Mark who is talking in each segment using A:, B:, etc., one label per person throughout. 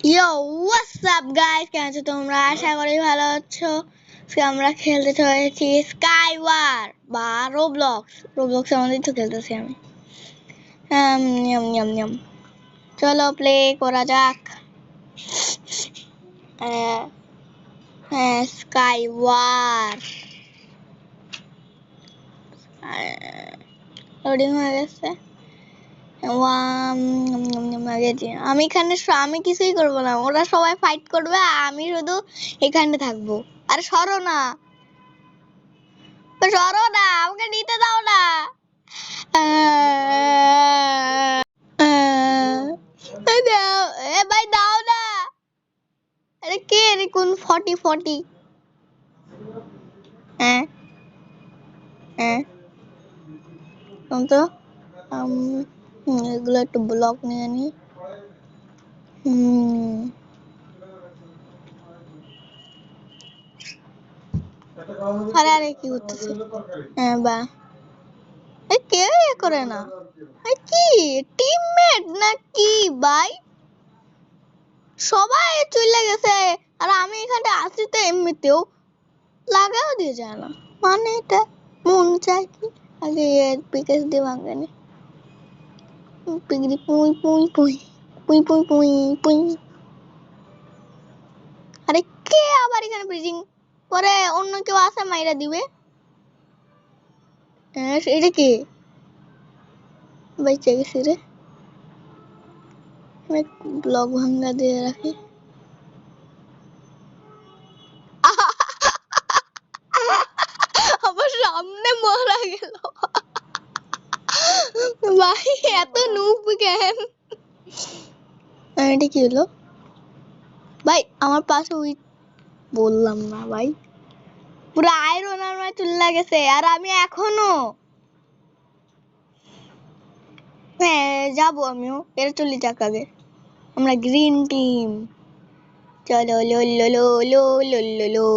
A: ইয়ো WhatsApp guys, কেমন আছো তোমরা? আশা করি ভালো আছো। আজকে আমরা খেলতে চলেছি স্কাই ওয়ার বা রোবলক্স আমাদের তো খেলতেছি আমি। নিয়ম নিয়ম নিয়ম চলো প্লে করা যাক। স্কাই ওয়ার লোডিং হয়ে গেছে। আমি এখানে আমি কিছুই করবো না, ওরা সবাই ফাইট করবে, আমি শুধু এখানে থাকবো। আরে সরো না, আমাকে নিতে দাও না। ভাই দাও না। আরে কে রে, কোন 40 হ্যাঁ হ্যাঁ তো এগুলো একটু ব্লক নিয়ে নি। আরে আরে কি করতেছে? হ্যাঁ বা কেউ করে না। কি টিমমেট নাকি ভাই? সবাই চলে গেছে আর আমি এখানে আসি তো এমনিতেও লাগাও দিয়ে যায় না। মানে এটা মন চায় কি আগে পিকেস দিয়ে ভাঙানি পিগড়ি পুই পুই পুই পুই পুই পুই পুই। আরে কে আবার এখানে ব্রিজিং করে? অন্য কেউ আসে মাইরা দিবে। এটা কি বাইচে গেছি রে। আমি ব্লক ভাঙ্গা দিয়ে রাখি। আমার সামনে মারা গেল ভাই, এত নুব কেন? এটা কি হলো ভাই? আমার পাশে ওই বললাম না ভাই, পুরো আয়রন আমার চুল্লা গেছে আর আমি এখনো যাবো আমিও। এরা চলে যাক আগে, আমরা গ্রিন টিম। চলো লো লো লো লো লো লো লো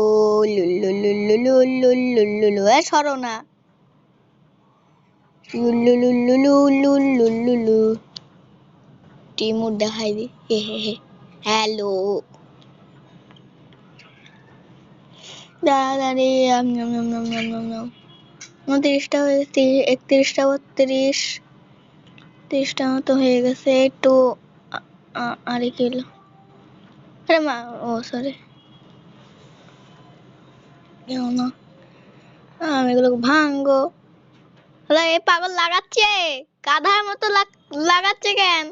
A: লো লো লো লো লো লো লো লো লো। সরো না। টিম দেখাই দি। হে হে হে হ্যালো দাঁড়াদাঁড়ি 29টা হয়েছে, 31টা 30টা মতো হয়ে গেছে। একটু আরে কি হলো? আরে মা, ও সরি, না আমি এগুলো ভাঙ্গো। এই পাগল লাগাচ্ছে, গাধার মতো লাগাচ্ছে কেন?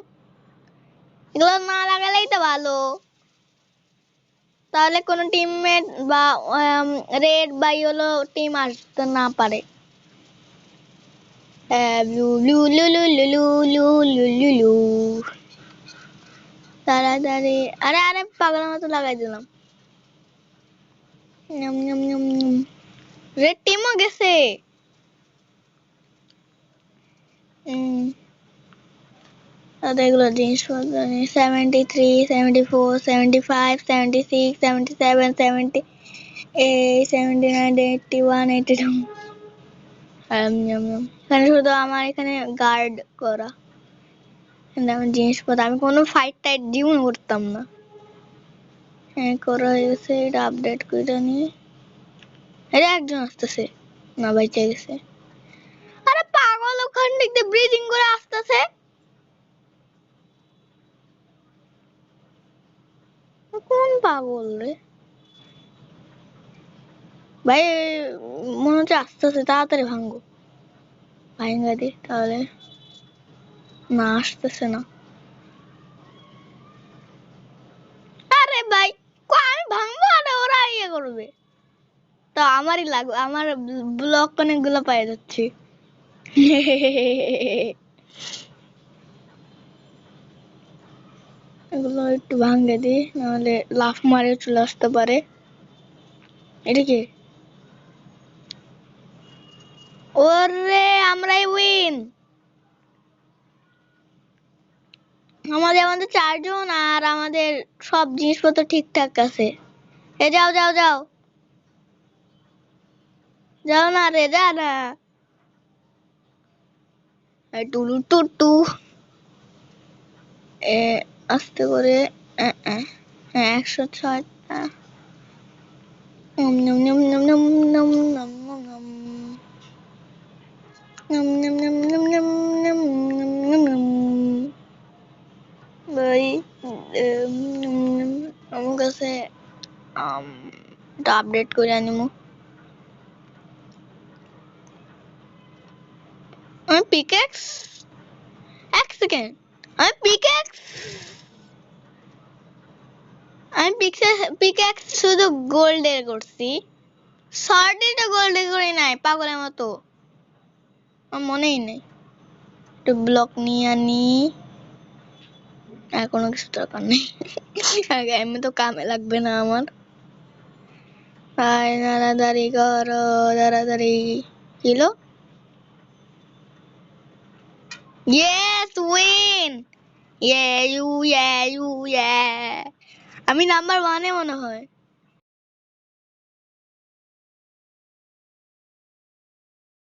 A: এগুলো না লাগালেই তো ভালো, তাহলে কোনো টিমমেট বা রেড বা ইয়েলো টিম আসতে না পারে। তাড়াতাড়ি। আরে আরে পাগলের মতো লাগাই দিলাম। রেড টিমও গেছে। এগুলো জিনিসপত্র 73, 74, 75, 76, 77, 78, 79, 81, 82। এখানে শুধু আমার এখানে গার্ড করা জিনিসপত্র, আমি কোনো ফাইট টাইট জীবন করতাম না। হ্যাঁ করা হয়েছে, এটা আপডেট করে নিয়ে। আরে একজন আসতেছে, না বাইচে গেছে। আরে পাগল, ওখান থেকে ব্রিজিং করে আসতেছে। কোন পাগল রে ভাই? মনে হচ্ছে আসতেছে, তাড়াতাড়ি ভাঙ্গো। ভাঙ্গা দি তাহলে। না আসতেছে না। আরে ভাই আমি ভাঙবো আর ওরা ইয়ে করবে, তো আমারই লাগবে। আমার ব্লক অনেকগুলো পায়ে যাচ্ছে। এগুলো একটু ভাঙ্গে দি, নাহলে লাফ মারে চলে আসতে পারে। এটা কি? ওরে আমরাই উইন। আমাদের আমাদের 4 জন আর আমাদের সব জিনিসপত্র ঠিকঠাক আছে। যাও যাও যাও যাও না রে, যা না। টুলু টুটু আস্তে করে হ্যাঁ 106টা। নম নম নম নম নম নম নম নম নম। নম নম নম নম নম নম নম নম। ভাই আমার কাছে এটা আপডেট করে আনিমু। আমি পিকেক্স এক সেকেন্ড আমি পিকেক্স পিকেক্স শুধু গোল্ডের করছি, শর্টে তো গোল্ডের করি নাই পাগলের মতো, আমার মনেই নেই। একটু ব্লক নিয়ে আনি, আর কোনো কিছু দরকার নেই। আগে এমনি তো কামে লাগবে না আমার। আয় তাড়াতাড়ি করো তাড়াতাড়ি। কিলো ইয়েস উইন, ইয়ে ইউ ইয়ে ইউ ইয়ে। আমি নাম্বার 1-এ মনে হয়।